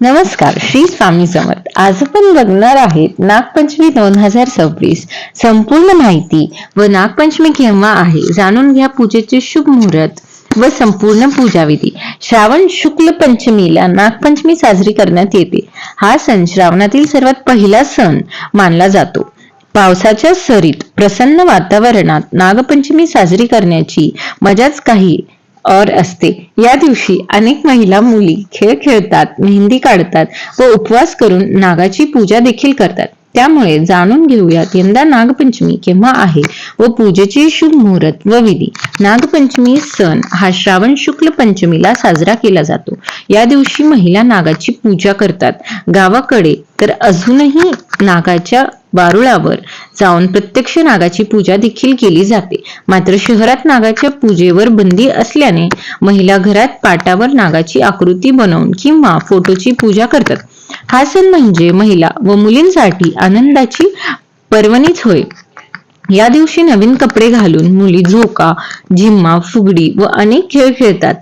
नमस्कार, श्री स्वामी समर्थ. आज आपण बघणार आहेत नागपंचमी 2026. संपूर्ण माहिती व नागपंचमी केव्हा आहे जाणून घ्या. पूजेचे शुभ मुहूर्त व संपूर्ण पूजाविधी. श्रावण शुक्ल पंचमीला नागपंचमी साजरी करण्यात येते. हा सण श्रावणातील सर्वात पहिला सण मानला जातो. पावसाच्या सरीत प्रसन्न वातावरणात नागपंचमी साजरी करण्याची मजाच काही और असते. या दिवशी अनेक महिला मुली खेळ खेळतात, मेहंदी काढतात व उपवास करून नागाची पूजा देखील करतात. त्यामुळे जाणून घेऊयात यंदा नागपंचमी केव्हा आहे व पूजेचे शुभ मुहूर्त व विधी. नागपंचमी सण हा श्रावण शुक्ल पंचमीला साजरा केला जातो. या दिवशी महिला नागाची पूजा करतात. गावाकडे तर अजूनही नागाच्या वारुळावर जाऊन प्रत्यक्ष नागाची पूजा देखील केली जाते. मात्र शहरात नागाच्या पूजेवर बंदी असल्याने महिला घरात पाटावर नागाची आकृती बनवून किंवा फोटोची पूजा करतात. हा सण म्हणजे महिला व मुलींसाठी आनंदाची पर्वणीच होय. या दिवशी नवीन कपडे घालून मुली झोका, झिम्मा, फुगडी व अनेक खेळ खेळतात.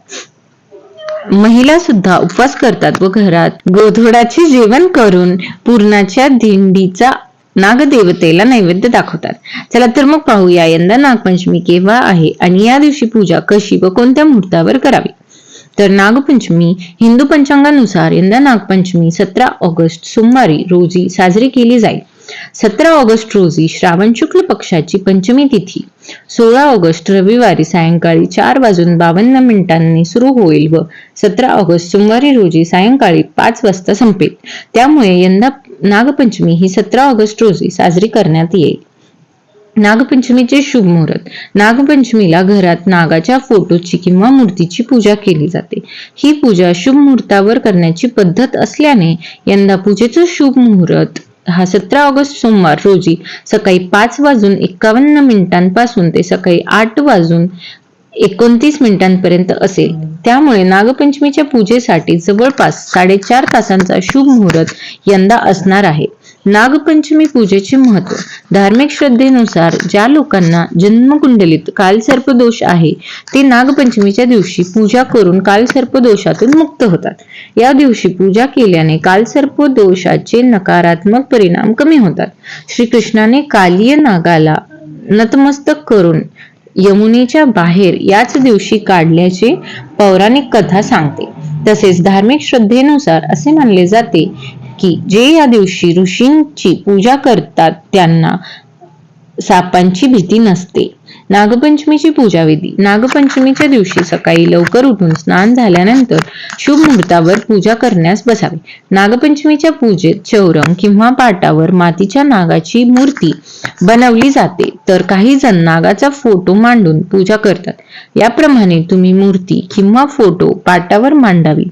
महिला सुद्धा उपवास करतात व घरात गोधोडाचे जेवण करून पूर्णाच्या दिंडीचा नागदेवतेला नैवेद्य दाखवतात. चला तर मग पाहूया यंदा नागपंचमी केव्हा आहे आणि या दिवशी पूजा कशी व कोणत्या मुहूर्तावर करावी. तर नागपंचमी हिंदू पंचांगानुसार यंदा नागपंचमी 17 ऑगस्ट सोमवारी रोजी साजरी केली जाईल. 17 ऑगस्ट रोजी श्रावण शुक्ल पक्षाची पंचमी तिथी, 16 ऑगस्ट रविवारी सायंकाळी 4:52 सुरू होईल व 17 ऑगस्ट सोमवारी रोजी सायंकाळी 5 वाजता संपेल. त्यामुळे यंदा नागपंचमी ही 17 ऑगस्ट रोजी साजरी करण्यात येईल. नागपंचमीचे शुभ मुहूर्त. नागपंचमीला घरात नागाच्या फोटोची किंवा मूर्तीची पूजा केली जाते. ही पूजा शुभ मुहूर्तावर करण्याची पद्धत असल्याने यंदा पूजेचा शुभ मुहूर्त हा 17 ऑगस्ट सोमवार रोजी सकाळी 5:51 पासून ते सकाळी 8:29 पर्यंत असेल. त्यामुळे नागपंचमीच्या पूजेसाठी जवळपास 4.5 तासांचा शुभ मुहूर्त यंदा असणार आहे. नागपंचमी पूजेचे महत्व. धार्मिक श्रद्धेनुसार ज्या लोकांना जन्मकुंडलीत कालसर्प दोष आहे ते नागपंचमीच्या दिवशी पूजा करून कालसर्प दोषातून मुक्त होतात. या दिवशी पूजा केल्याने कालसर्प दोषाचे नकारात्मक परिणाम कमी होतात. श्रीकृष्णाने कालीय नागाला नतमस्तक करून यमुनेच्या बाहेर याच दिवशी काढल्याचे पौराणिक कथा सांगते. तसेच धार्मिक श्रद्धेनुसार असे मानले जाते की जे या दिवशी ऋषींची पूजा करतात त्यांना सापांची भीती नसते. नागपंचमीची पूजा विधी. नागपंचमीच्या दिवशी सकाळी लवकर उठून स्नान झाल्यानंतर शुभ मुहूर्तावर पूजा करण्यास बसावे. नागपंचमीच्या पूजेत चौरंग किंवा पाटावर मातीच्या नागाची मूर्ती बनवली जाते, तर काही जण नागाचा फोटो मांडून पूजा करतात. याप्रमाणे तुम्ही मूर्ती किंवा फोटो पाटावर मांडावी.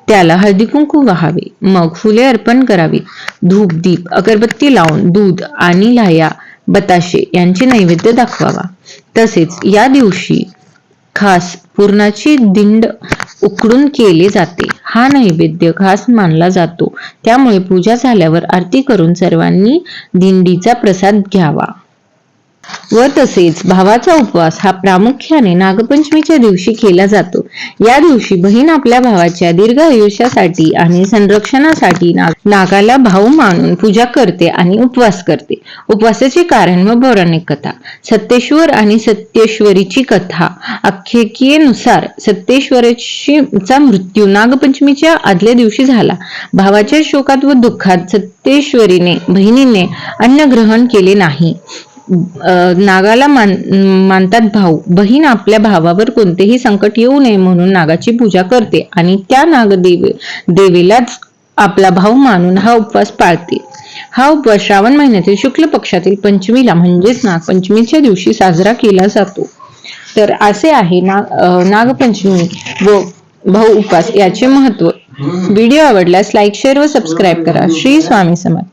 त्याला हळदी कुंकू वाहावे, मग फुले अर्पण करावी. धूप, दीप, अगरबत्ती लावून दूध आणि लाह्या, बताशे यांचे नैवेद्य दाखवावा. तसेच या दिवशी खास पूर्णाची दिंड उकडून केले जाते. हा नैवेद्य खास मानला जातो. त्यामुळे पूजा झाल्यावर आरती करून सर्वांनी दिंडीचा प्रसाद घ्यावा. व तसेच भावाचा उपवास हा प्रामुख्याने नागपंचमीच्या दिवशी केला जातो. या दिवशी बहीण आपल्या भावाच्या दीर्घ आयुष्यासाठी आणि संरक्षणासाठी नागाला भाऊ मानून पूजा करते आणि उपवास करते. उपवासाचे कारण व पौराणिक कथा. सत्तेश्वर आणि सत्तेश्वरीची कथा. आख्यायिकेनुसार सत्तेश्वरीचा मृत्यू नागपंचमीच्या आदल्या दिवशी झाला. भावाच्या शोकात व दुःखात सत्तेश्वरीने बहिणीने अन्न ग्रहण केले नाही. नागाला मानतात भाऊ. बहीण आपल्या भावावर कोणतेही संकट येऊ नये म्हणून नागाची पूजा करते आणि त्या नागदेवीलाच आपला भाऊ मानून हा उपवास पाळते. हा उपवास श्रावण महिन्यातील शुक्ल पक्षातील पंचमीला म्हणजेच नागपंचमीच्या दिवशी साजरा केला जातो. तर असे आहे नागपंचमी व भाऊ उपवास याचे महत्व. व्हिडिओ आवडल्यास लाईक, शेअर व सबस्क्राईब करा. श्री स्वामी समर्थ.